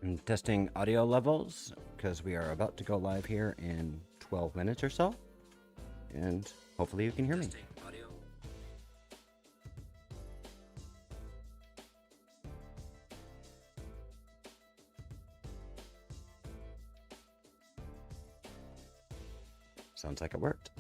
I'm testing audio levels because we are about to go live here in 12 minutes or so. And hopefully you can hear me. Sounds like it worked.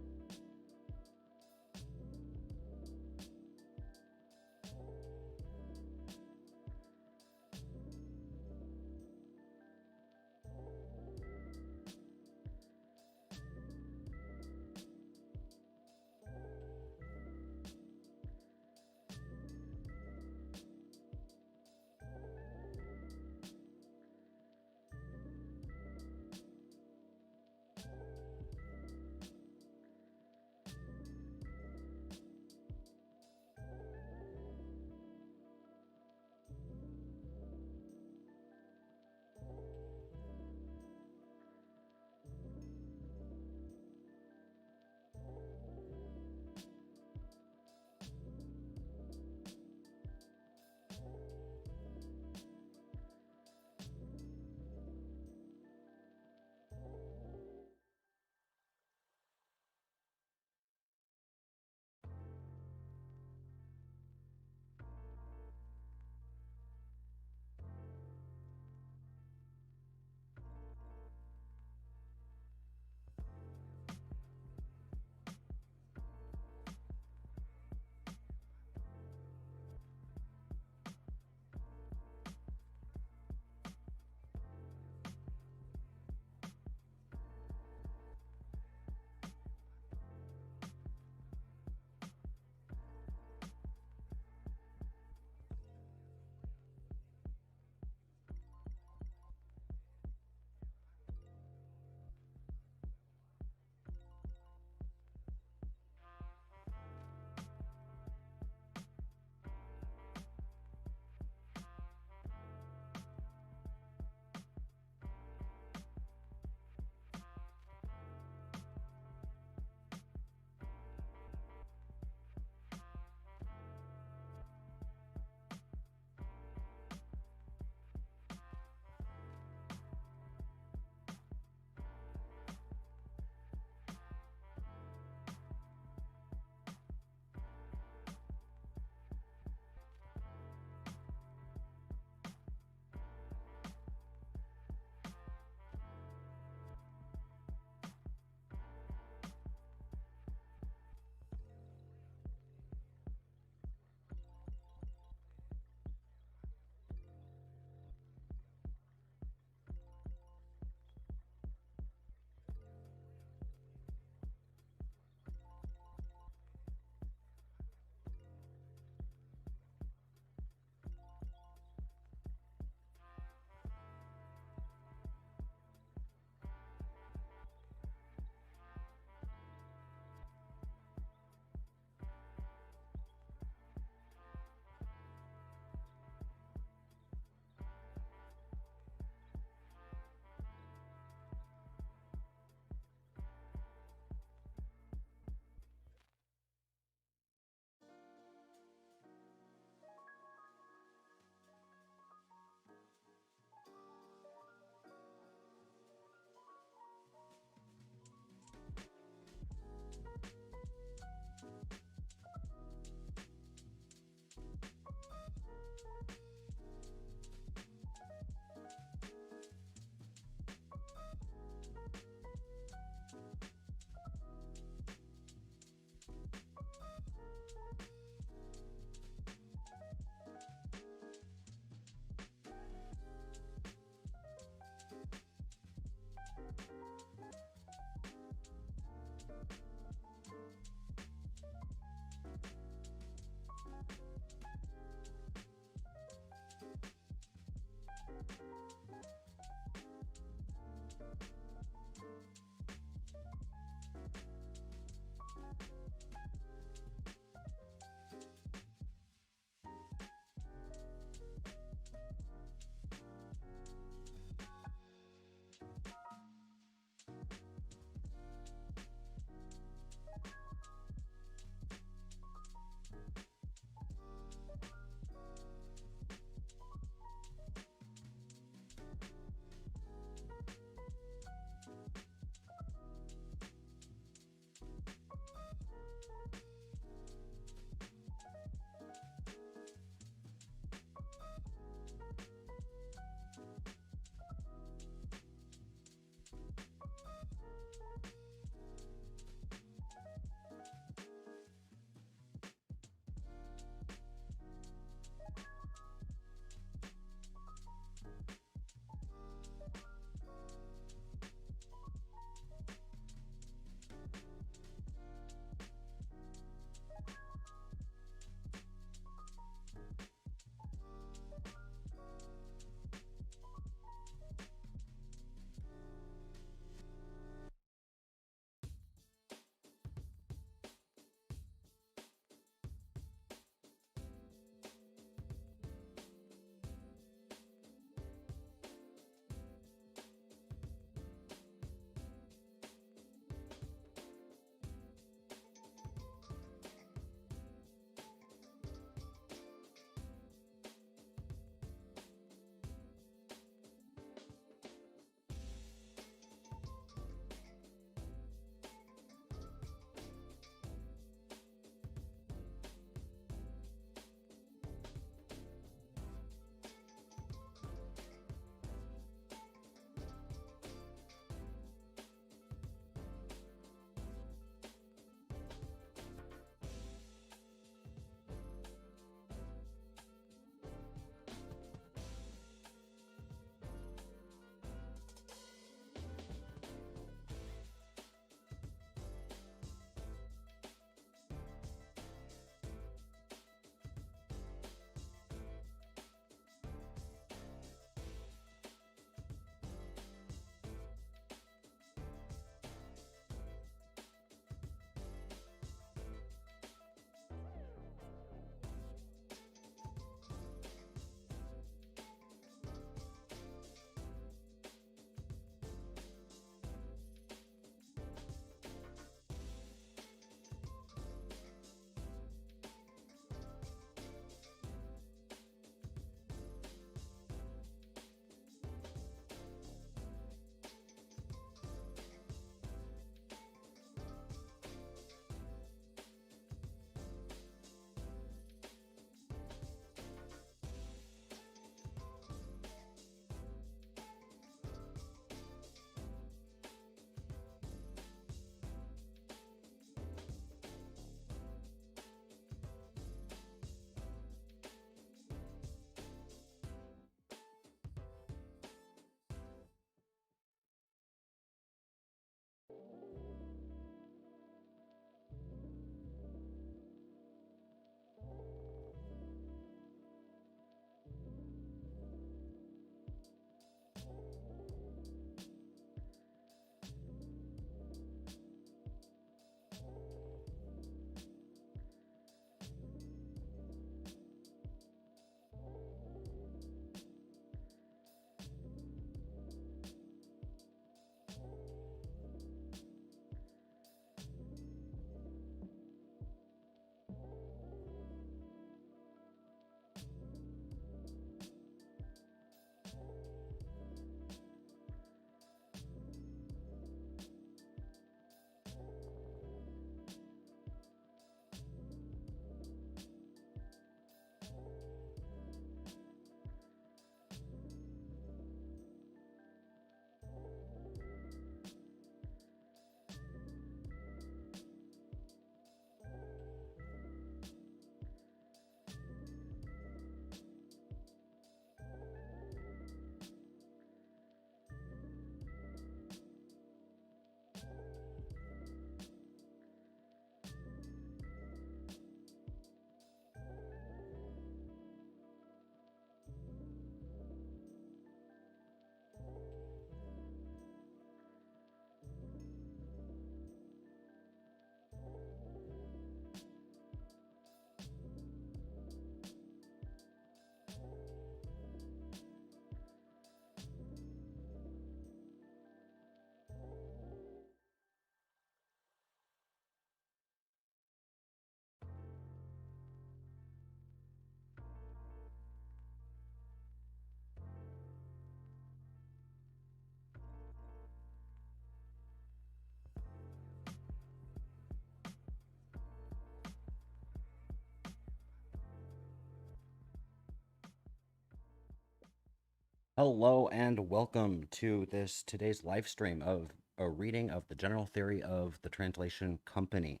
Hello and welcome to today's live stream of a reading of the General Theory of the Translation Company.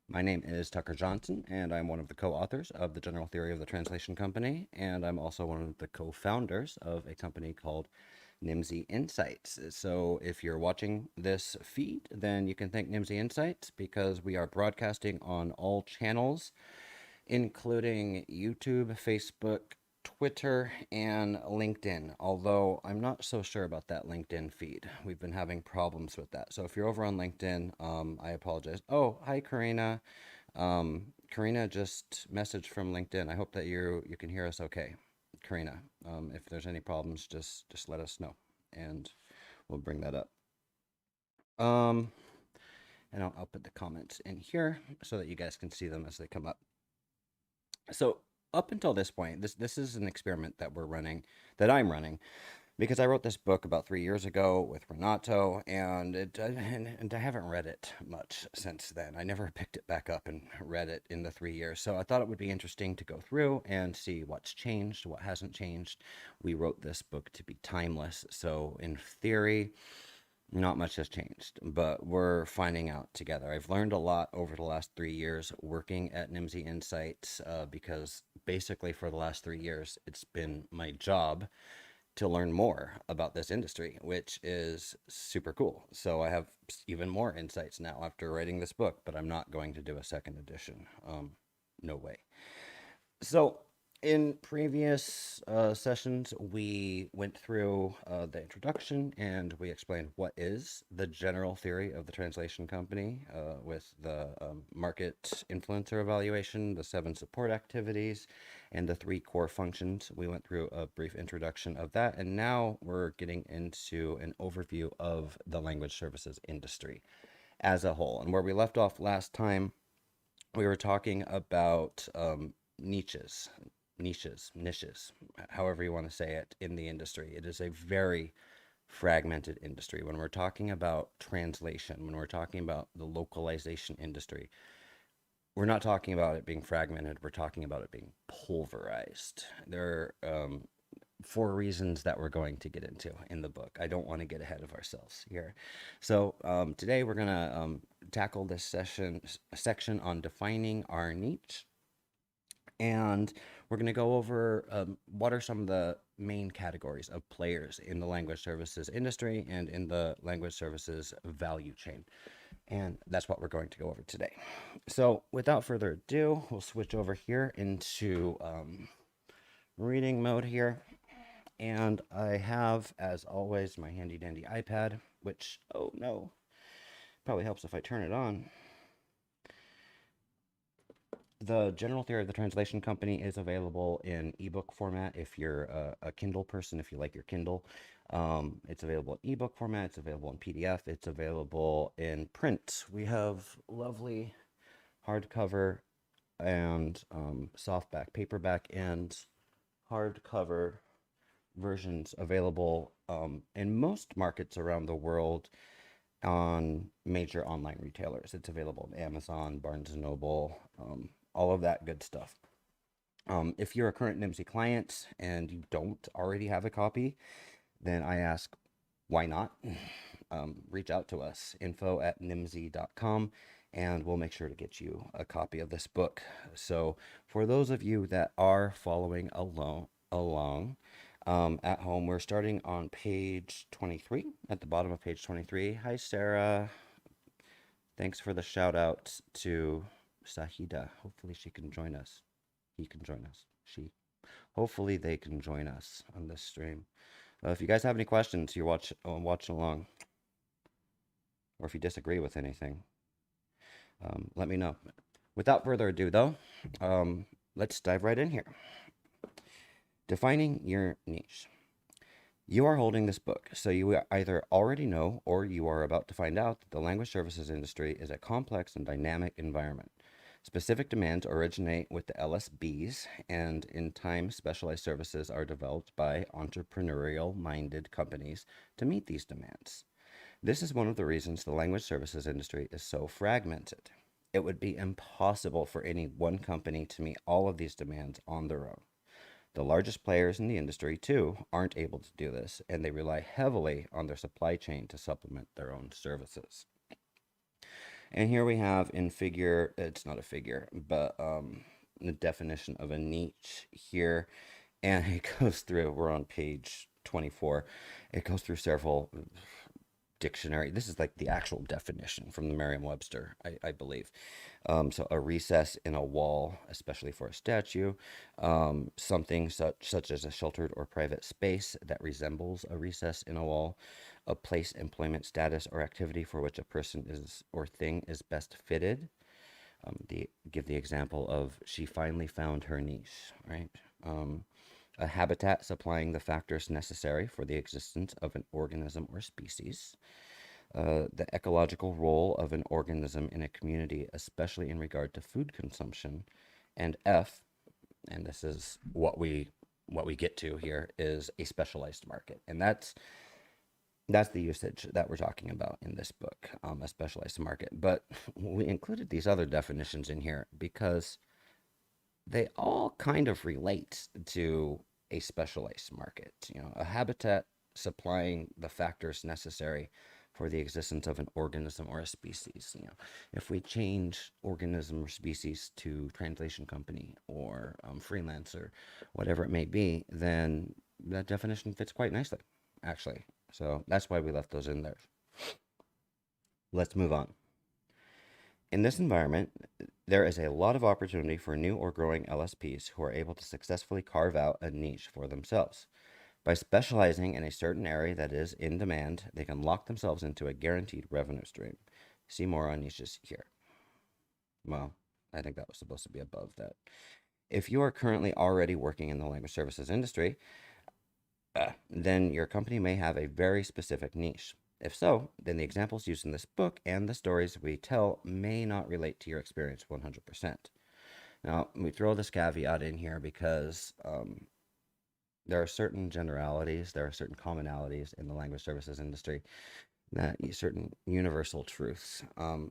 My name is Tucker Johnson, and I'm one of the co-authors of the General Theory of the Translation Company, and I'm also one of the co-founders of a company called Nimsy Insights. So if you're watching this feed, then you can thank Nimsy Insights because we are broadcasting on all channels including YouTube, Facebook, Twitter, and LinkedIn. Although I'm not so sure about that LinkedIn feed. We've been having problems with that. So if you're over on LinkedIn, I apologize. Oh, hi, Karina. Karina just messaged from LinkedIn. I hope that you can hear us okay, Karina. If there's any problems, just let us know, and we'll bring that up. Um, and I'll put the comments in here so that you guys can see them as they come up. So up until this point, this is an experiment that I'm running, because I wrote this book about 3 years ago with Renato, and I haven't read it much since then. I never picked it back up and read it in the 3 years. So I thought it would be interesting to go through and see what's changed, what hasn't changed. We wrote this book to be timeless, so in theory, not much has changed, but we're finding out together. I've learned a lot over the last 3 years working at Nimsy Insights, because basically for the last 3 years, it's been my job to learn more about this industry, which is super cool. So I have even more insights now after writing this book, but I'm not going to do a second edition. No way. So, in previous sessions, we went through the introduction and we explained what is the general theory of the translation company, with the market influencer evaluation, the 7 support activities, and the 3 core functions. We went through a brief introduction of that, and now we're getting into an overview of the language services industry as a whole. And where we left off last time, we were talking about niches, niches, however you want to say it, in the industry. It is a very fragmented industry. When we're talking about translation, when we're talking about the localization industry, we're not talking about it being fragmented. We're talking about it being pulverized. There are 4 reasons that we're going to get into in the book. I don't want to get ahead of ourselves here. So today we're going to tackle this section on defining our niche, and we're going to go over what are some of the main categories of players in the language services industry and in the language services value chain. And that's what we're going to go over today. So without further ado, we'll switch over here into reading mode here. And I have, as always, my handy dandy iPad, which, oh no, probably helps if I turn it on. The General Theory of the Translation Company is available in ebook format if you're a Kindle person, if you like your Kindle. It's available in ebook format, it's available in PDF, it's available in print. We have lovely hardcover and softback, paperback, and hardcover versions available in most markets around the world on major online retailers. It's available on Amazon, Barnes & Noble, all of that good stuff. If you're a current Nimsy client and you don't already have a copy, then I ask, why not? Reach out to us, info@nimsy.com, and we'll make sure to get you a copy of this book. So for those of you that are following along at home, we're starting on page 23, at the bottom of page 23. Hi, Sarah. Thanks for the shout out to Sahida. Hopefully she can join us. He can join us. Hopefully they can join us on this stream. If you guys have any questions, you're watching along, or if you disagree with anything, let me know. Without further ado, though, let's dive right in here. Defining your niche. You are holding this book, so you either already know or you are about to find out that the language services industry is a complex and dynamic environment. Specific demands originate with the LSBs, and in time, specialized services are developed by entrepreneurial-minded companies to meet these demands. This is one of the reasons the language services industry is so fragmented. It would be impossible for any one company to meet all of these demands on their own. The largest players in the industry, too, aren't able to do this, and they rely heavily on their supply chain to supplement their own services. And here we have in figure, it's not a figure, but the definition of a niche here. And it goes through, we're on page 24. It goes through several dictionary. This is like the actual definition from the Merriam-Webster, I believe. So a recess in a wall, especially for a statue, something such as a sheltered or private space that resembles a recess in a wall, a place, employment status, or activity for which a person is or thing is best fitted. Give the example of she finally found her niche, right? A habitat supplying the factors necessary for the existence of an organism or species, the ecological role of an organism in a community, especially in regard to food consumption, and F, and this is what we get to here, is a specialized market, and that's the usage that we're talking about in this book, a specialized market. But we included these other definitions in here because they all kind of relate to a specialized market. A habitat supplying the factors necessary for the existence of an organism or a species. If we change organism or species to translation company or freelancer, whatever it may be, then that definition fits quite nicely, actually. So that's why we left those in there. Let's move on. In this environment, there is a lot of opportunity for new or growing LSPs who are able to successfully carve out a niche for themselves. By specializing in a certain area that is in demand, they can lock themselves into a guaranteed revenue stream. See more on niches here. Well, I think that was supposed to be above that. If you are currently already working in the language services industry, then your company may have a very specific niche. If so, then the examples used in this book and the stories we tell may not relate to your experience 100%. Now, we throw this caveat in here because there are certain generalities, there are certain commonalities in the language services industry, that certain universal truths, but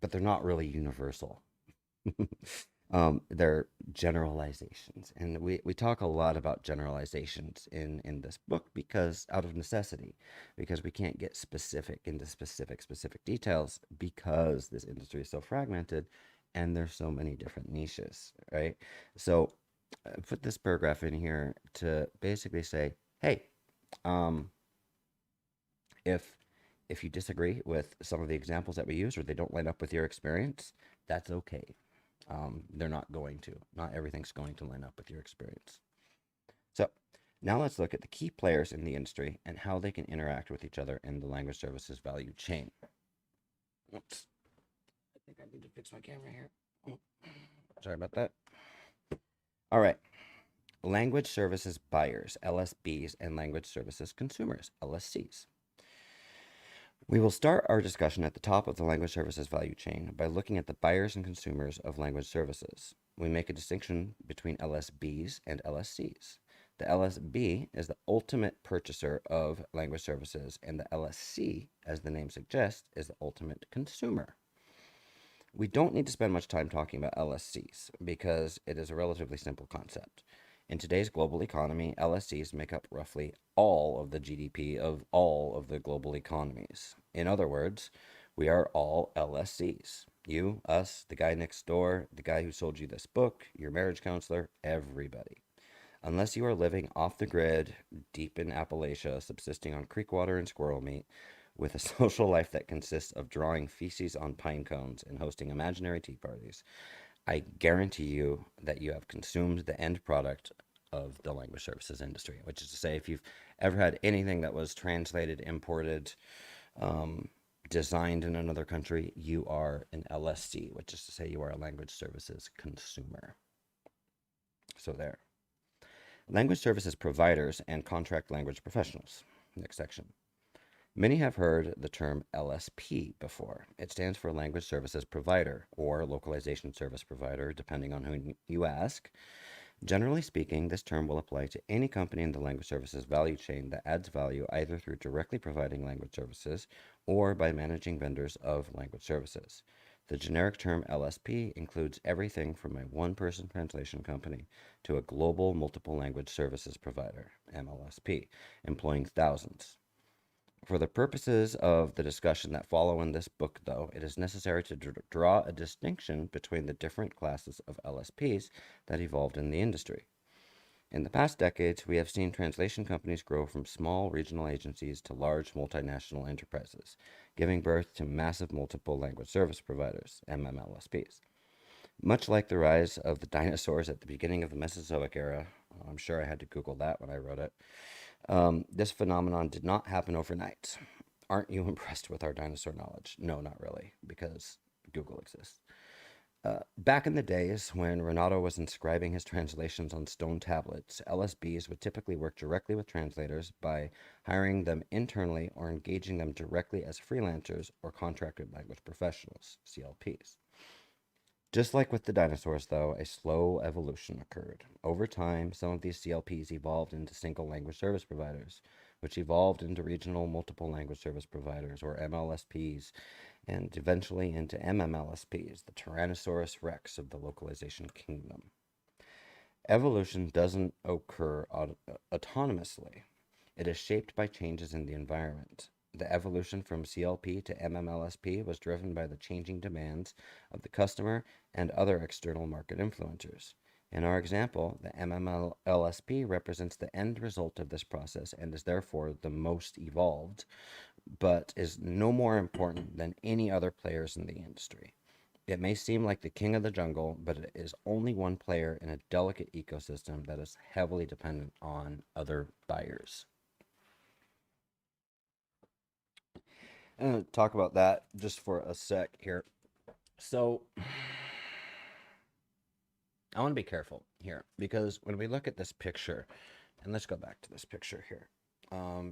they're not really universal. They're generalizations. And we talk a lot about generalizations in this book because out of necessity, because we can't get specific into specific details because this industry is so fragmented and there's so many different niches, right? So I put this paragraph in here to basically say, hey, if if you disagree with some of the examples that we use or they don't line up with your experience, that's okay. They're not going to. Not everything's going to line up with your experience. So now let's look at the key players in the industry and how they can interact with each other in the language services value chain. Oops. I think I need to fix my camera here. Oh, sorry about that. All right. Language services buyers, LSBs, and language services consumers, LSCs. We will start our discussion at the top of the language services value chain by looking at the buyers and consumers of language services. We make a distinction between LSBs and LSCs. The LSB is the ultimate purchaser of language services, and the LSC, as the name suggests, is the ultimate consumer. We don't need to spend much time talking about LSCs because it is a relatively simple concept. In today's global economy, LSCs make up roughly all of the GDP of all of the global economies. In other words, we are all LSCs. You, us, the guy next door, the guy who sold you this book, your marriage counselor, everybody. Unless you are living off the grid, deep in Appalachia, subsisting on creek water and squirrel meat, with a social life that consists of drawing feces on pine cones and hosting imaginary tea parties, I guarantee you that you have consumed the end product of the language services industry, which is to say, if you've ever had anything that was translated, imported, designed in another country, you are an LSC, which is to say you are a language services consumer. So there. Language services providers and contract language professionals. Next section. Many have heard the term LSP before. It stands for Language Services Provider or Localization Service Provider, depending on who you ask. Generally speaking, this term will apply to any company in the language services value chain that adds value either through directly providing language services or by managing vendors of language services. The generic term LSP includes everything from a one-person translation company to a global multiple language services provider, MLSP, employing thousands. For the purposes of the discussion that follow in this book, though, it is necessary to draw a distinction between the different classes of LSPs that evolved in the industry. In the past decades, we have seen translation companies grow from small regional agencies to large multinational enterprises, giving birth to massive multiple language service providers, MMLSPs. Much like the rise of the dinosaurs at the beginning of the Mesozoic era, I'm sure I had to Google that when I wrote it, this phenomenon did not happen overnight. Aren't you impressed with our dinosaur knowledge? No, not really, because Google exists. Back in the days when Renato was inscribing his translations on stone tablets, LSBs would typically work directly with translators by hiring them internally or engaging them directly as freelancers or contracted language professionals, CLPs. Just like with the dinosaurs, though, a slow evolution occurred. Over time, some of these CLPs evolved into single language service providers, which evolved into regional multiple language service providers, or MLSPs, and eventually into MMLSPs, the Tyrannosaurus rex of the localization kingdom. Evolution doesn't occur autonomously. It is shaped by changes in the environment. The evolution from CLP to MMLSP was driven by the changing demands of the customer and other external market influencers. In our example, the MMLSP represents the end result of this process and is therefore the most evolved, but is no more important than any other players in the industry. It may seem like the king of the jungle, but it is only one player in a delicate ecosystem that is heavily dependent on other buyers. I'm going to talk about that just for a sec here. So, I want to be careful here because when we look at this picture, and let's go back to this picture here.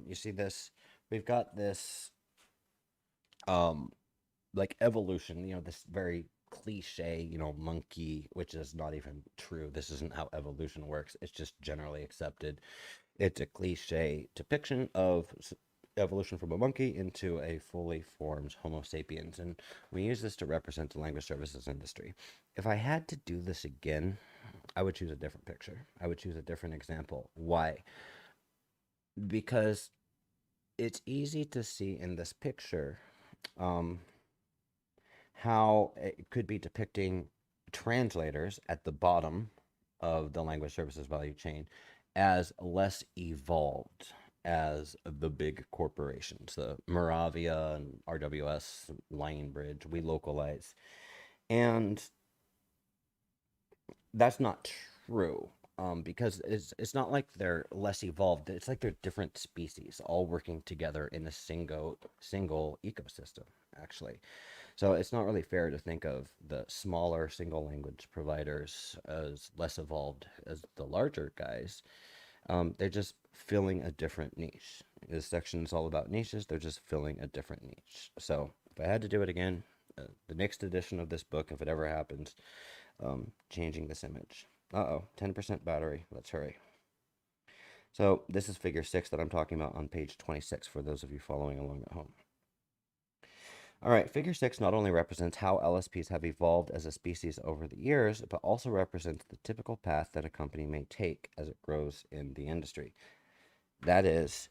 You see this? We've got this um, like evolution, this very cliche, monkey, which is not even true. This isn't how evolution works. It's just generally accepted. It's a cliche depiction of evolution from a monkey into a fully formed Homo sapiens. And we use this to represent the language services industry. If I had to do this again, I would choose a different picture. I would choose a different example. Why? Because it's easy to see in this picture um, how it could be depicting translators at the bottom of the language services value chain as less evolved as the big corporations, the Moravia and RWS, Lionbridge, we localize. And that's not true. Because it's not like they're less evolved. It's like they're different species all working together in a single ecosystem, actually. So it's not really fair to think of the smaller single language providers as less evolved as the larger guys. They're just filling a different niche. This section is all about niches. They're just filling a different niche. So if I had to do it again, the next edition of this book, if it ever happens, changing this image. Uh-oh, 10% battery. Let's hurry. So this is figure 6 that I'm talking about on page 26 for those of you following along at home. All right, figure 6 not only represents how LSPs have evolved as a species over the years, but also represents the typical path that a company may take as it grows in the industry. That is,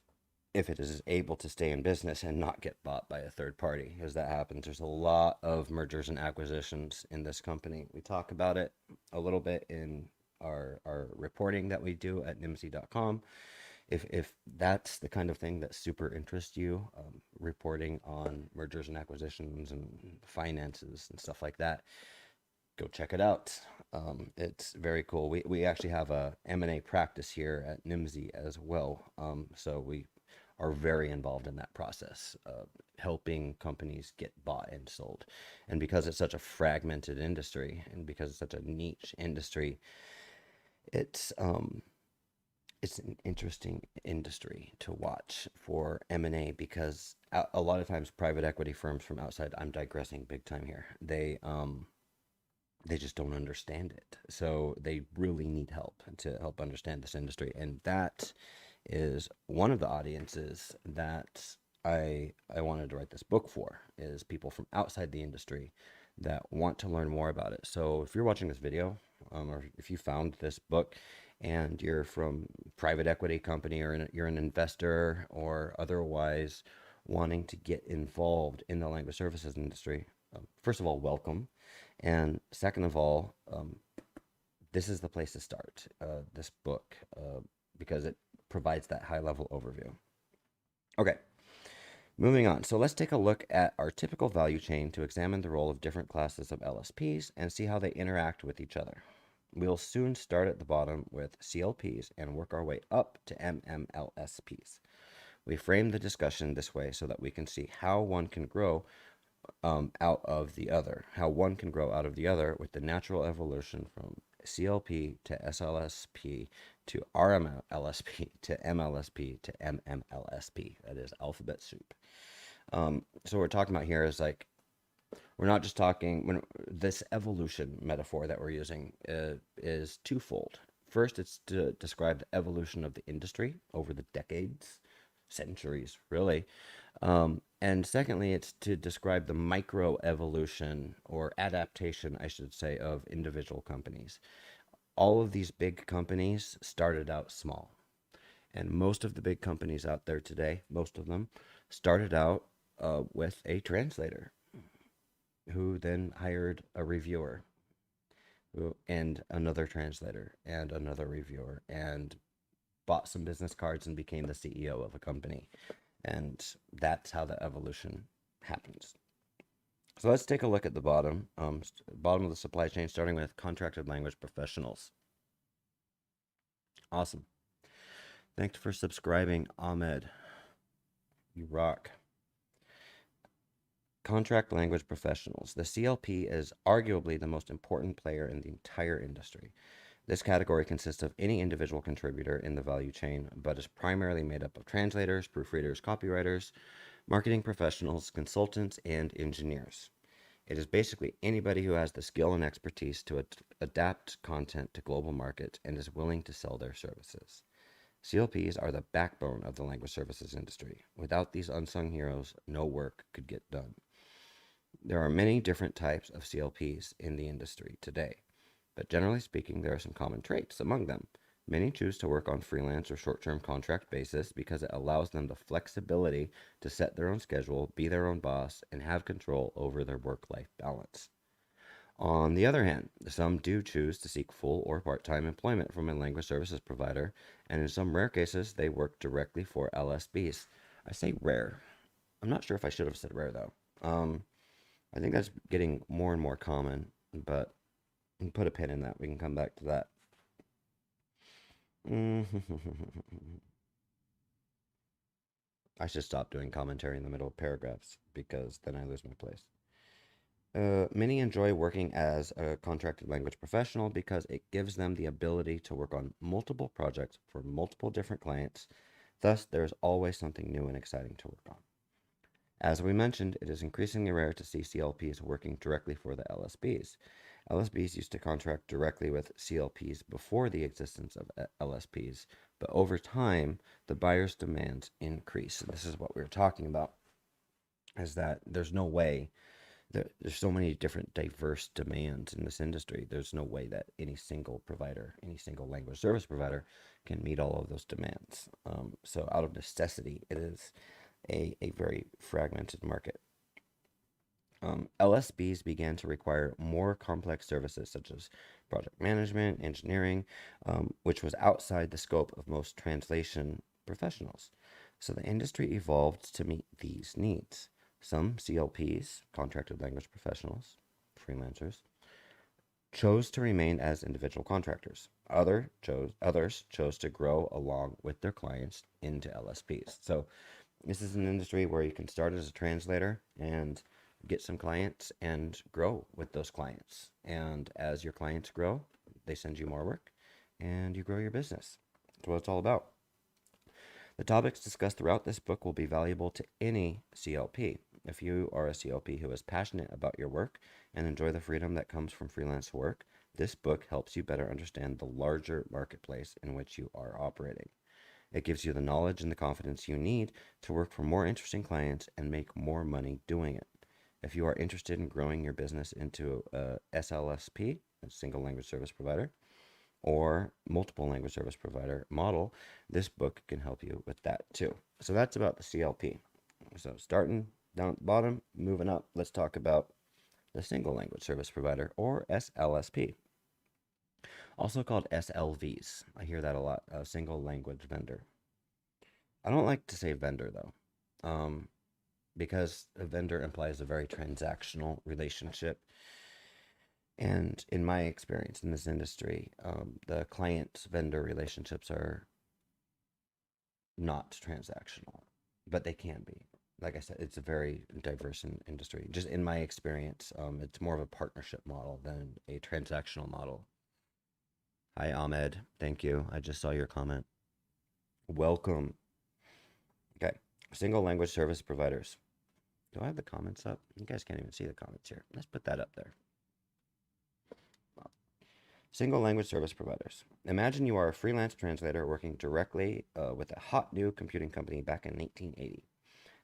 if it is able to stay in business and not get bought by a third party, as that happens. There's a lot of mergers and acquisitions in this company. We talk about it a little bit in our reporting that we do at nimsy.com. If that's the kind of thing that super interests you, reporting on mergers and acquisitions and finances and stuff like that, go check it out. It's very cool. We actually have a M&A practice here at NIMSY as well. So we are very involved in that process of helping companies get bought and sold. And because it's such a fragmented industry and because it's such a niche industry, it's an interesting industry to watch for M&A because a lot of times private equity firms from outside, I'm digressing big time here, they just don't understand it. So they really need help to help understand this industry. And that is one of the audiences that I wanted to write this book for, is people from outside the industry that want to learn more about it. So if you're watching this video, or if you found this book and you're from private equity company, or you're an investor or otherwise wanting to get involved in the language services industry, first of all, welcome. And second of all, this is the place to start, this book, because it provides that high level overview. Okay, moving on. So let's take a look at our typical value chain to examine the role of different classes of LSPs and see how they interact with each other. We'll soon start at the bottom with CLPs and work our way up to MMLSPs. We frame the discussion this way so that we can see how one can grow out of the other, with the natural evolution from CLP to SLSP to RMLSP to MLSP to MMLSP. That is alphabet soup. So what we're talking about here is like, we're not just talking, when this evolution metaphor that we're using is twofold. First, it's to describe the evolution of the industry over the decades, centuries, really. And secondly, it's to describe the micro evolution or adaptation, I should say, of individual companies. All of these big companies started out small. And most of the big companies out there today, most of them, started out with a translator who then hired a reviewer and another translator and another reviewer and bought some business cards and became the CEO of a company. And that's how the evolution happens. So let's take a look at the bottom of the supply chain, starting with contracted language professionals. Awesome. Thanks for subscribing, Ahmed. You rock. Contract language professionals. The CLP is arguably the most important player in the entire industry. This category consists of any individual contributor in the value chain, but is primarily made up of translators, proofreaders, copywriters, marketing professionals, consultants, and engineers. It is basically anybody who has the skill and expertise to adapt content to global markets and is willing to sell their services. CLPs are the backbone of the language services industry. Without these unsung heroes, no work could get done. There are many different types of CLPs in the industry today, but generally speaking, there are some common traits among them. Many choose to work on freelance or short-term contract basis because it allows them the flexibility to set their own schedule, be their own boss, and have control over their work-life balance. On the other hand, some do choose to seek full or part-time employment from a language services provider, and in some rare cases, they work directly for LSPs. I say rare. I'm not sure if I should have said rare, though. I think that's getting more and more common, but we can put a pin in that. We can come back to that. I should stop doing commentary in the middle of paragraphs because then I lose my place. Many enjoy working as a contracted language professional because it gives them the ability to work on multiple projects for multiple different clients. Thus, there's always something new and exciting to work on. As we mentioned, it is increasingly rare to see CLPs working directly for the LSPs. LSPs used to contract directly with CLPs before the existence of LSPs, but over time, the buyer's demands increase. And this is what we were talking about, is that there's no way that there's so many different diverse demands in this industry. There's no way that any single provider, any single language service provider can meet all of those demands. So out of necessity, it is a very fragmented market. LSPs began to require more complex services such as project management, engineering, which was outside the scope of most translation professionals. So the industry evolved to meet these needs. Some CLPs, contracted language professionals, freelancers, chose to remain as individual contractors. Others chose to grow along with their clients into LSPs. So this is an industry where you can start as a translator and get some clients and grow with those clients. And as your clients grow, they send you more work and you grow your business. That's what it's all about. The topics discussed throughout this book will be valuable to any CLP. If you are a CLP who is passionate about your work and enjoy the freedom that comes from freelance work, this book helps you better understand the larger marketplace in which you are operating. It gives you the knowledge and the confidence you need to work for more interesting clients and make more money doing it. If you are interested in growing your business into a SLSP, a single language service provider, or multiple language service provider model, this book can help you with that too. So that's about the CLP. So starting down at the bottom, moving up, let's talk about the single language service provider, or SLSP, also called SLVs. I hear that a lot, a single language vendor. I don't like to say vendor though, because a vendor implies a very transactional relationship. And in my experience in this industry, the client vendor relationships are not transactional, but they can be. Like I said, it's a very diverse industry. Just in my experience, it's more of a partnership model than a transactional model. Hi, Ahmed. Thank you. I just saw your comment. Welcome. Okay. Single language service providers. Do I have the comments up? You guys can't even see the comments here. Let's put that up there. Single language service providers. Imagine you are a freelance translator working directly with a hot new computing company back in 1980.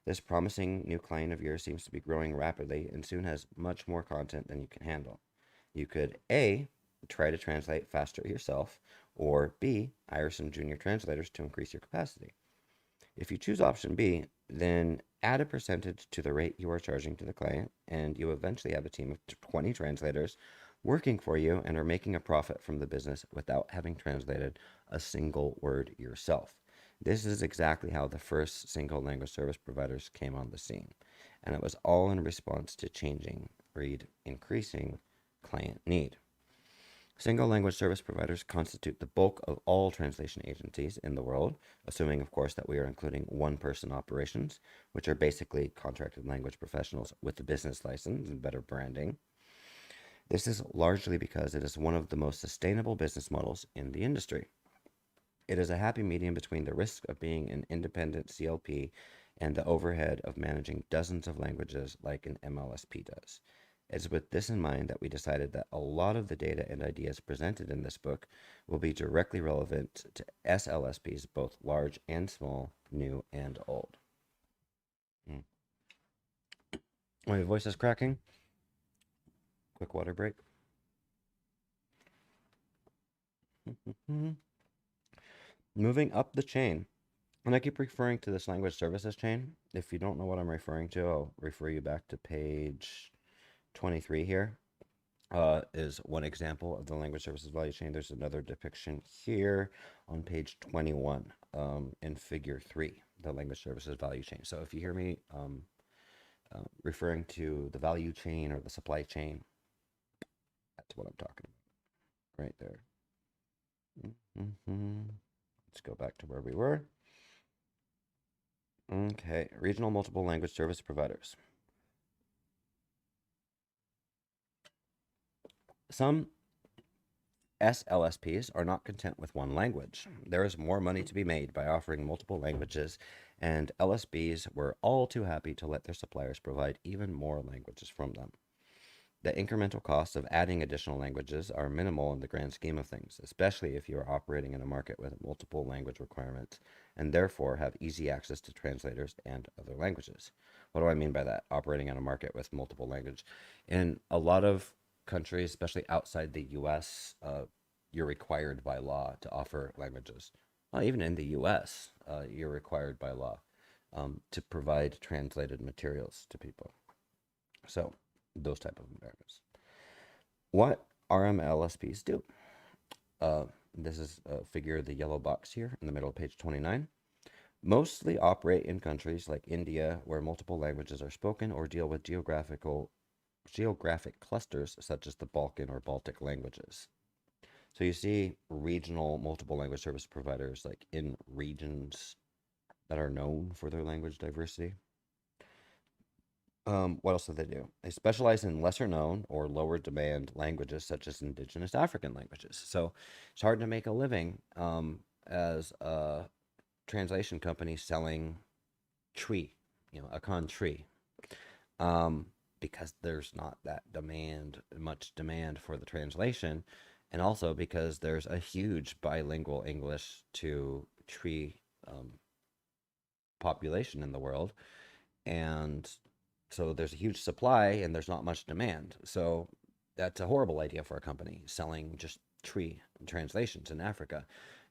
This promising new client of yours seems to be growing rapidly and soon has much more content than you can handle. You could A, try to translate faster yourself, or B, hire some junior translators to increase your capacity. If you choose option B, then add a percentage to the rate you are charging to the client, and you eventually have a team of 20 translators working for you and are making a profit from the business without having translated a single word yourself. This is exactly how the first single language service providers came on the scene, and it was all in response to changing, read, increasing client need. Single language service providers constitute the bulk of all translation agencies in the world, assuming, of course, that we are including one-person operations, which are basically contracted language professionals with a business license and better branding. This is largely because it is one of the most sustainable business models in the industry. It is a happy medium between the risk of being an independent CLP and the overhead of managing dozens of languages like an MLSP does. It's with this in mind that we decided that a lot of the data and ideas presented in this book will be directly relevant to SLSPs, both large and small, new and old. My voice is cracking. Quick water break. Moving up the chain. And I keep referring to this language services chain. If you don't know what I'm referring to, I'll refer you back to page 23 here. Is one example of the language services value chain. There's another depiction here on page 21 in figure 3, the language services value chain. So if you hear me referring to the value chain or the supply chain, that's what I'm talking about right there. Let's go back to where we were. Okay, regional multiple language service providers. Some SLSPs are not content with one language. There is more money to be made by offering multiple languages, and LSPs were all too happy to let their suppliers provide even more languages from them. The incremental costs of adding additional languages are minimal in the grand scheme of things, especially if you are operating in a market with multiple language requirements and therefore have easy access to translators and other languages. What do I mean by that? Operating in a market with multiple language. In a lot of countries, especially outside the US, you're required by law to offer languages. Well, even in the US, you're required by law to provide translated materials to people. So, those type of environments. What RMLSPs do? This is a figure of the yellow box here in the middle of page 29. Mostly operate in countries like India, where multiple languages are spoken, or deal with geographic clusters such as the Balkan or Baltic languages. So you see regional multiple language service providers like in regions that are known for their language diversity. What else do they do? They specialize in lesser known or lower demand languages such as indigenous African languages. So it's hard to make a living as a translation company selling tree, Akan tree, because there's not that much demand for the translation, and also because there's a huge bilingual English to tree population in the world, and So there's a huge supply and there's not much demand. So that's a horrible idea for a company selling just tree translations in Africa.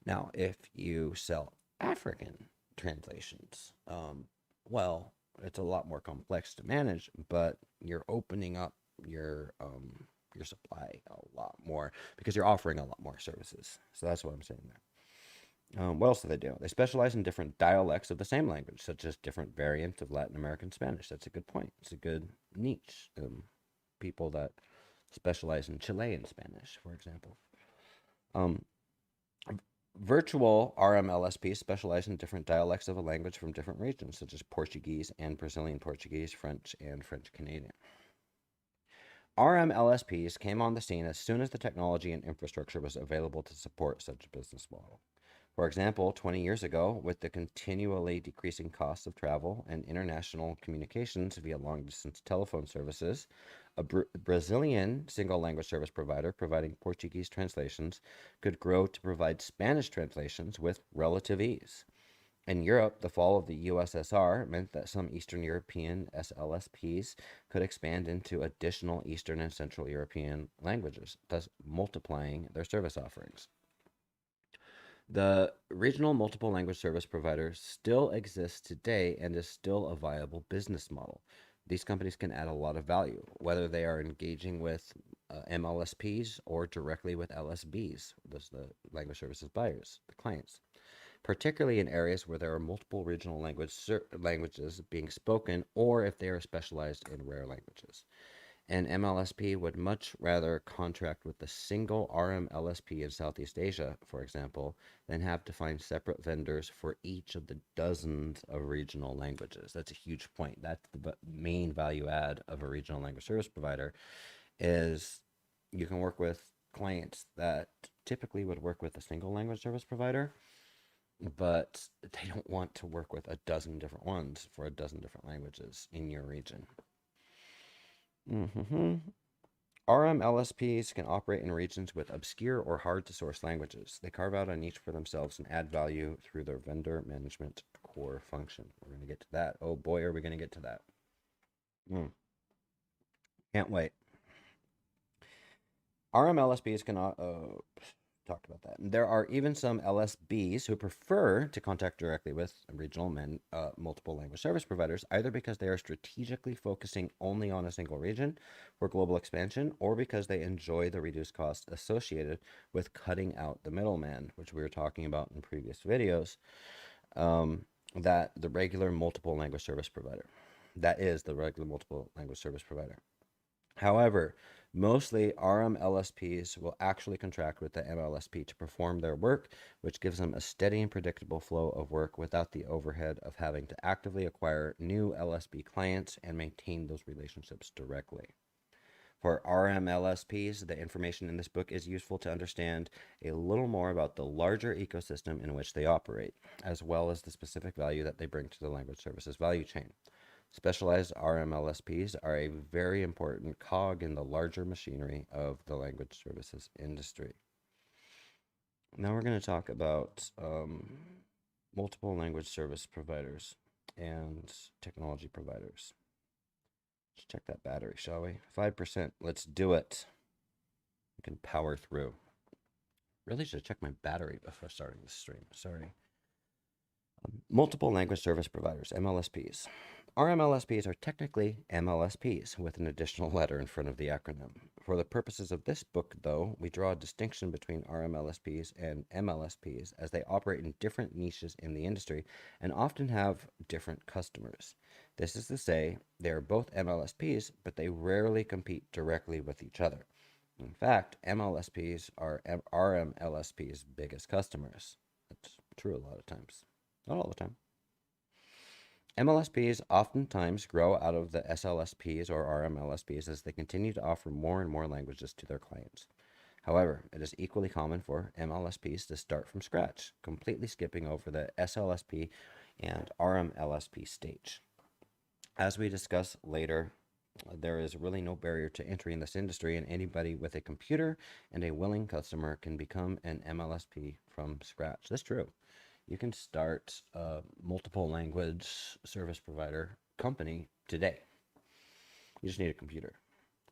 Now, if you sell African translations, it's a lot more complex to manage, but you're opening up your supply a lot more because you're offering a lot more services. So that's what I'm saying there. What else do they do? They specialize in different dialects of the same language, such as different variants of Latin American Spanish. That's a good point. It's a good niche. People that specialize in Chilean Spanish, for example. Um, Virtual RMLSPs specialize in different dialects of a language from different regions, such as Portuguese and Brazilian Portuguese, French, and French Canadian. RMLSPs came on the scene as soon as the technology and infrastructure was available to support such a business model. For example, 20 years ago, with the continually decreasing costs of travel and international communications via long distance telephone services, a Brazilian single language service provider providing Portuguese translations could grow to provide Spanish translations with relative ease. In Europe, the fall of the USSR meant that some Eastern European SLSPs could expand into additional Eastern and Central European languages, thus multiplying their service offerings. The regional multiple language service provider still exists today and is still a viable business model. These companies can add a lot of value, whether they are engaging with MLSPs or directly with LSBs, those the language services buyers, the clients, particularly in areas where there are multiple regional languages being spoken or if they are specialized in rare languages. An MLSP would much rather contract with a single RMLSP in Southeast Asia, for example, than have to find separate vendors for each of the dozens of regional languages. That's a huge point. That's the main value add of a regional language service provider is you can work with clients that typically would work with a single language service provider, but they don't want to work with a dozen different ones for a dozen different languages in your region. Mm-hmm. RMLSPs can operate in regions with obscure or hard to source languages. They carve out a niche for themselves and add value through their vendor management core function. We're going to get to that. Oh boy, are we going to get to that. Can't wait. RMLSPs can talked about that. And there are even some LSBs who prefer to contact directly with regional multiple language service providers, either because they are strategically focusing only on a single region for global expansion, or because they enjoy the reduced costs associated with cutting out the middleman, which we were talking about in previous videos. That the regular multiple language service provider. That is the regular multiple language service provider. However, mostly RMLSPs will actually contract with the MLSP to perform their work, which gives them a steady and predictable flow of work without the overhead of having to actively acquire new LSP clients and maintain those relationships directly. For RMLSPs, the information in this book is useful to understand a little more about the larger ecosystem in which they operate, as well as the specific value that they bring to the language services value chain. Specialized RMLSPs are a very important cog in the larger machinery of the language services industry. Now we're going to talk about multiple language service providers and technology providers. Let's check that battery, shall we? 5%. Let's do it. We can power through. Really should check my battery before starting the stream. Sorry. Multiple language service providers, MLSPs. RMLSPs are technically MLSPs with an additional letter in front of the acronym. For the purposes of this book, though, we draw a distinction between RMLSPs and MLSPs as they operate in different niches in the industry and often have different customers. This is to say, they are both MLSPs, but they rarely compete directly with each other. In fact, MLSPs are RMLSPs' biggest customers. That's true a lot of times. Not all the time. MLSPs oftentimes grow out of the SLSPs or RMLSPs as they continue to offer more and more languages to their clients. However, it is equally common for MLSPs to start from scratch, completely skipping over the SLSP and RMLSP stage. As we discuss later, there is really no barrier to entry in this industry, and anybody with a computer and a willing customer can become an MLSP from scratch. That's true. You can start a multiple language service provider company today. You just need a computer.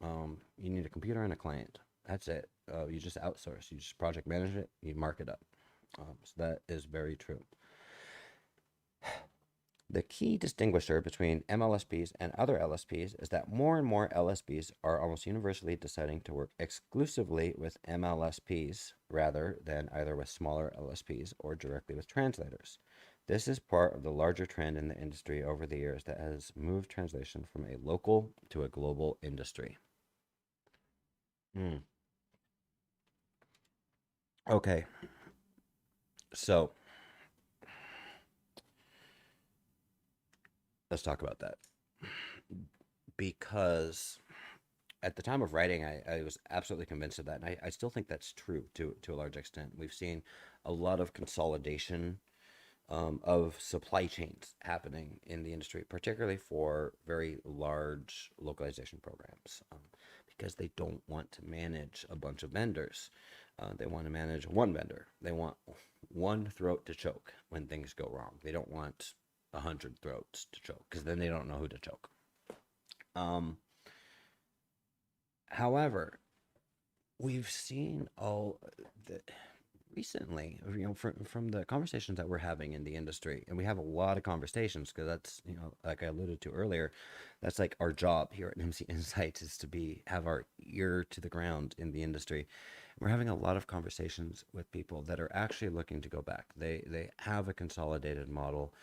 You need a computer and a client. That's it. You just outsource. You just project manage it. You mark it up. So that is very true. The key distinguisher between MLSPs and other LSPs is that more and more LSPs are almost universally deciding to work exclusively with MLSPs rather than either with smaller LSPs or directly with translators. This is part of the larger trend in the industry over the years that has moved translation from a local to a global industry. Hmm. Okay, so let's talk about that. Because at the time of writing, I was absolutely convinced of that. And I still think that's true to a large extent. We've seen a lot of consolidation of supply chains happening in the industry, particularly for very large localization programs, because they don't want to manage a bunch of vendors. They want to manage one vendor. They want one throat to choke when things go wrong. They don't want 100 throats to choke because then they don't know who to choke. Um, However, we've seen all the, recently, from the conversations that we're having in the industry, and we have a lot of conversations because that's, like I alluded to earlier, that's like our job here at MC Insights is to have our ear to the ground in the industry. We're having a lot of conversations with people that are actually looking to go back. They have a consolidated model,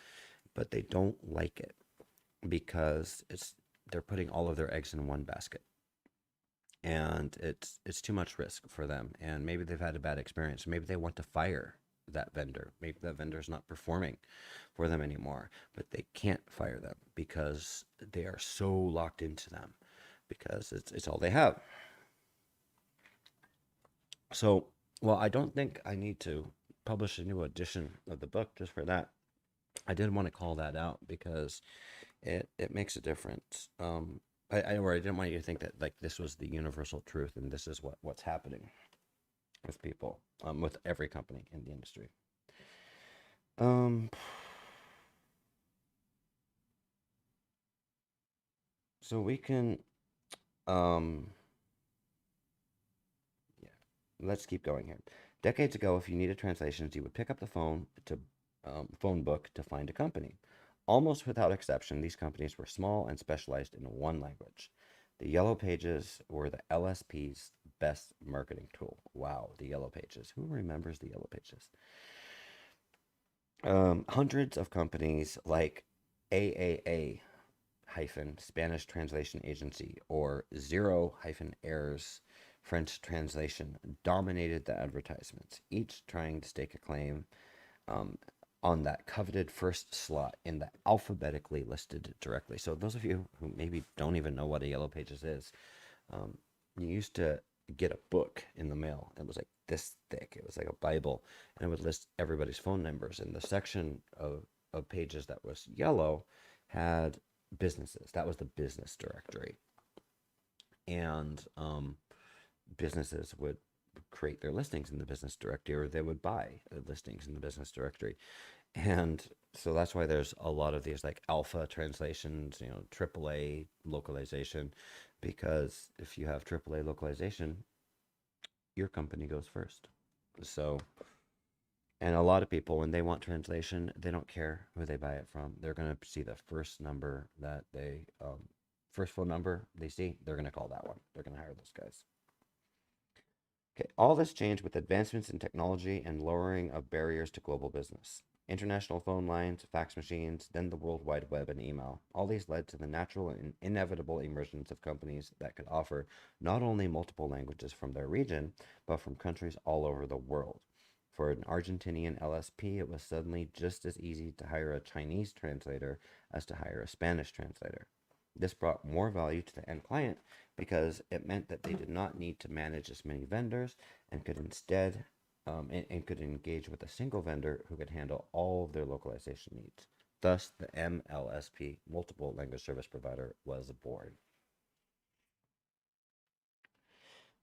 but they don't like it because they're putting all of their eggs in one basket, and it's too much risk for them, and maybe they've had a bad experience. Maybe they want to fire that vendor. Maybe that vendor is not performing for them anymore, but they can't fire them because they are so locked into them because it's all they have. So, well, I don't think I need to publish a new edition of the book just for that. I did want to call that out because it makes a difference. I didn't want you to think that like this was the universal truth and this is what's happening with people, with every company in the industry. Um, so we can, um, yeah, let's keep going here. Decades ago, if you needed translations, you would pick up the phone book to find a company. Almost without exception, these companies were small and specialized in one language. The Yellow Pages were the LSP's best marketing tool. Wow, the Yellow Pages. Who remembers the Yellow Pages? Hundreds of companies like AAA hyphen Spanish Translation Agency or Zero hyphen Airs French Translation dominated the advertisements, each trying to stake a claim um, on that coveted first slot in the alphabetically listed directly. So those of you who maybe don't even know what a Yellow Pages is, um, you used to get a book in the mail. It was like this thick. It was like a Bible, and it would list everybody's phone numbers. And the section of pages that was yellow had businesses. That was the business directory, and businesses would create their listings in the business directory, or they would buy listings in the business directory. And so that's why there's a lot of these like alpha translations, AAA localization, because if you have AAA localization, your company goes first. So, and a lot of people, when they want translation, they don't care who they buy it from. They're going to see the first number that first phone number they see, they're going to call that one. They're going to hire those guys. Okay, all this changed with advancements in technology and lowering of barriers to global business. International phone lines, fax machines, then the World Wide Web and email. All these led to the natural and inevitable emergence of companies that could offer not only multiple languages from their region, but from countries all over the world. For an Argentinian LSP, it was suddenly just as easy to hire a Chinese translator as to hire a Spanish translator. This brought more value to the end client because it meant that they did not need to manage as many vendors and could instead and could engage with a single vendor who could handle all of their localization needs. Thus, the MLSP, multiple language service provider, was born.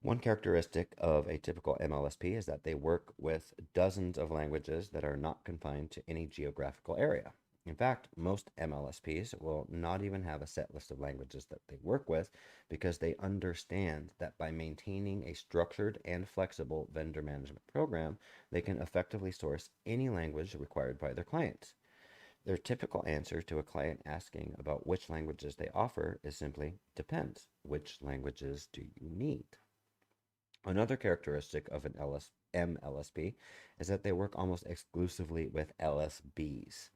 One characteristic of a typical MLSP is that they work with dozens of languages that are not confined to any geographical area. In fact, most MLSPs will not even have a set list of languages that they work with because they understand that by maintaining a structured and flexible vendor management program, they can effectively source any language required by their clients. Their typical answer to a client asking about which languages they offer is simply depends. Which languages do you need? Another characteristic of an MLSP is that they work almost exclusively with LSBs,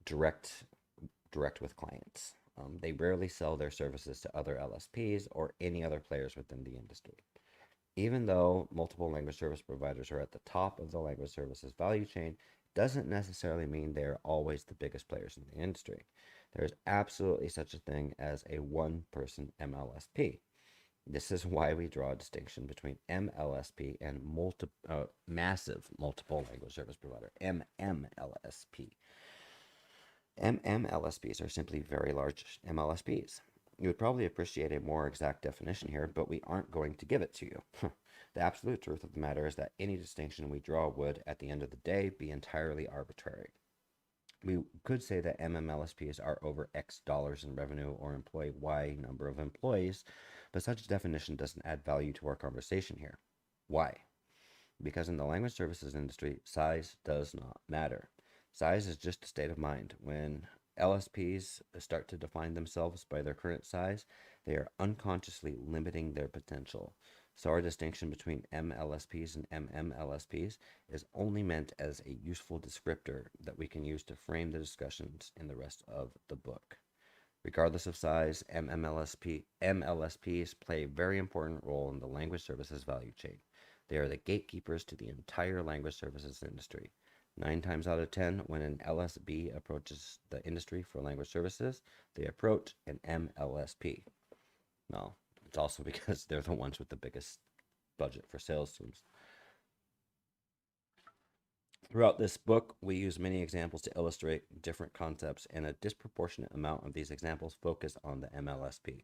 direct with clients. They rarely sell their services to other LSPs or any other players within the industry. Even though multiple language service providers are at the top of the language services value chain, doesn't necessarily mean they're always the biggest players in the industry. There's absolutely such a thing as a one-person MLSP. This is why we draw a distinction between MLSP and massive multiple language service provider, MMLSP. MMLSPs are simply very large MLSPs. You would probably appreciate a more exact definition here, but we aren't going to give it to you. The absolute truth of the matter is that any distinction we draw would, at the end of the day, be entirely arbitrary. We could say that MMLSPs are over X dollars in revenue or employ Y number of employees, but such a definition doesn't add value to our conversation here. Why? Because in the language services industry, size does not matter. Size is just a state of mind. When LSPs start to define themselves by their current size, they are unconsciously limiting their potential. So our distinction between MLSPs and MMLSPs is only meant as a useful descriptor that we can use to frame the discussions in the rest of the book. Regardless of size, MLSPs play a very important role in the language services value chain. They are the gatekeepers to the entire language services industry. 9 times out of 10, when an LSB approaches the industry for language services, they approach an MLSP. No, it's also because they're the ones with the biggest budget for sales teams. Throughout this book, we use many examples to illustrate different concepts, and a disproportionate amount of these examples focus on the MLSP.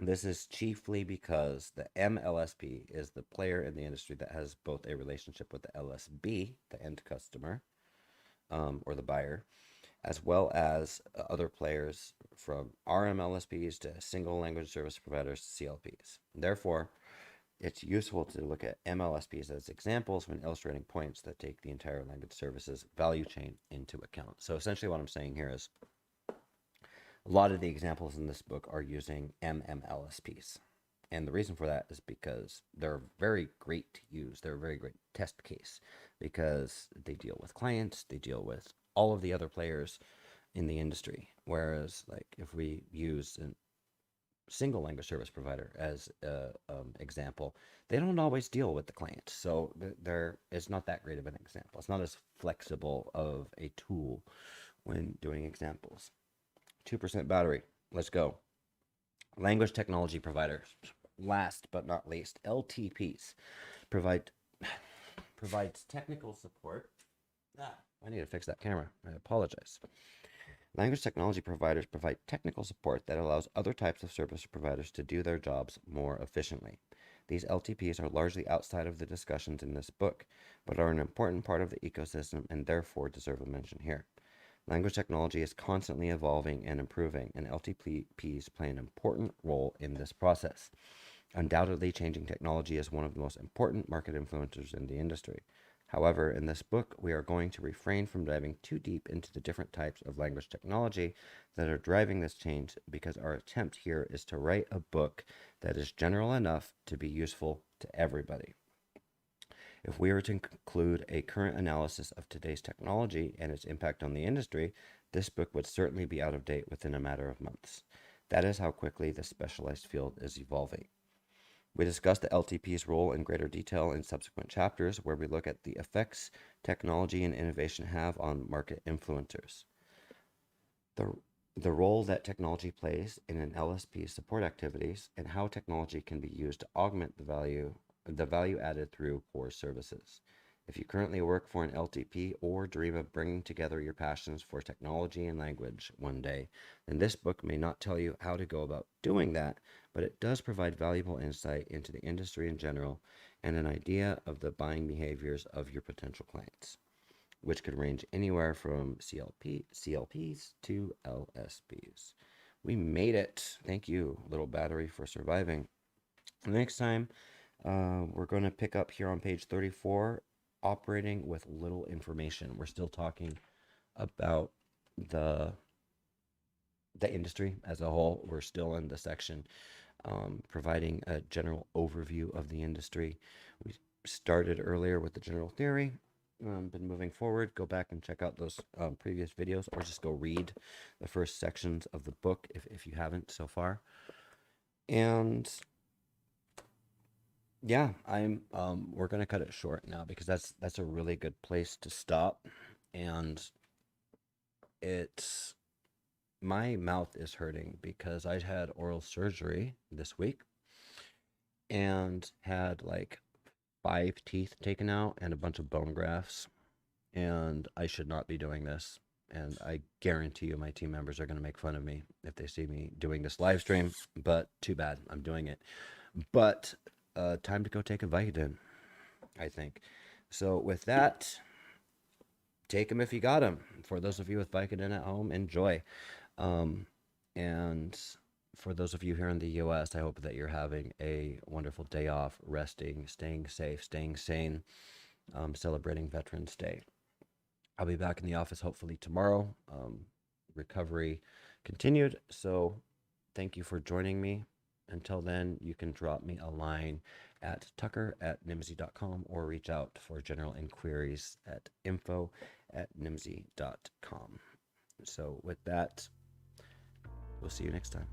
This is chiefly because the MLSP is the player in the industry that has both a relationship with the LSB, the end customer, or the buyer, as well as other players from RMLSPs to single language service providers to CLPs. Therefore, it's useful to look at MLSPs as examples when illustrating points that take the entire language services value chain into account. So essentially what I'm saying here is a lot of the examples in this book are using MMLSPs. And the reason for that is because they're very great to use. They're a very great test case because they deal with clients, they deal with all of the other players in the industry. Whereas, like, if we use a single language service provider as an example, they don't always deal with the client. So it's not that great of an example. It's not as flexible of a tool when doing examples. 2% battery. Let's go. Language technology providers. Last but not least, LTPs provides technical support. I need to fix that camera. I apologize. Language technology providers provide technical support that allows other types of service providers to do their jobs more efficiently. These LTPs are largely outside of the discussions in this book, but are an important part of the ecosystem and therefore deserve a mention here. Language technology is constantly evolving and improving, and LTPs play an important role in this process. Undoubtedly, changing technology is one of the most important market influencers in the industry. However, in this book, we are going to refrain from diving too deep into the different types of language technology that are driving this change because our attempt here is to write a book that is general enough to be useful to everybody. If we were to conclude a current analysis of today's technology and its impact on the industry, this book would certainly be out of date within a matter of months. That is how quickly this specialized field is evolving. We discuss the LTP's role in greater detail in subsequent chapters, where we look at the effects technology and innovation have on market influencers. The role that technology plays in an LSP's support activities, and how technology can be used to augment the value added through core services. If you currently work for an LTP or dream of bringing together your passions for technology and language one day, then this book may not tell you how to go about doing that, but it does provide valuable insight into the industry in general and an idea of the buying behaviors of your potential clients. which could range anywhere from CLPs to LSPs. We made it. Thank you, little battery, for surviving. Next time, we're going to pick up here on page 34, operating with little information. We're still talking about the industry as a whole. We're still in the section providing a general overview of the industry. We started earlier with the general theory. Been moving forward. Go back and check out those previous videos, or just go read the first sections of the book if you haven't so far. And yeah, we're gonna cut it short now because that's a really good place to stop. And it's my mouth is hurting because I had oral surgery this week and had like 5 teeth taken out and a bunch of bone grafts, and I should not be doing this. And I guarantee you my team members are going to make fun of me if they see me doing this live stream, but too bad, I'm doing it. But time to go take a Vicodin, I think. So with that, take them if you got them. For those of you with Vicodin at home, enjoy. And for those of you here in the US, I hope that you're having a wonderful day off, resting, staying safe, staying sane, celebrating Veterans Day. I'll be back in the office hopefully tomorrow. Recovery continued. So thank you for joining me. Until then, you can drop me a line at tucker@nimsy.com or reach out for general inquiries at info@nimsy.com. So with that, we'll see you next time.